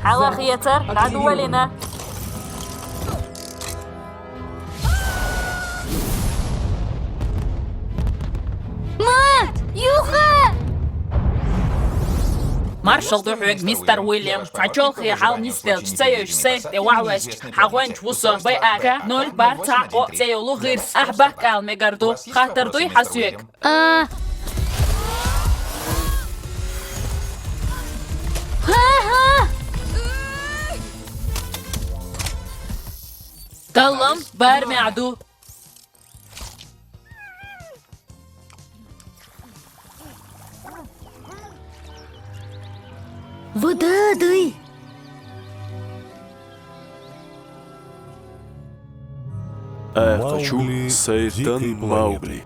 على خيتر العدو لنا. Маршал духуг мистер Уильям. Фачолхи хал нистелч цеюш сейт и вауэч. Хагуэнч вусо бэй ака. Ноль бар тао цею лугир. Ахбак ал мегарду. Хатар дуй хасюек. Таллам бар меаду. Вода, дай. Хочу Сейтан Маугли.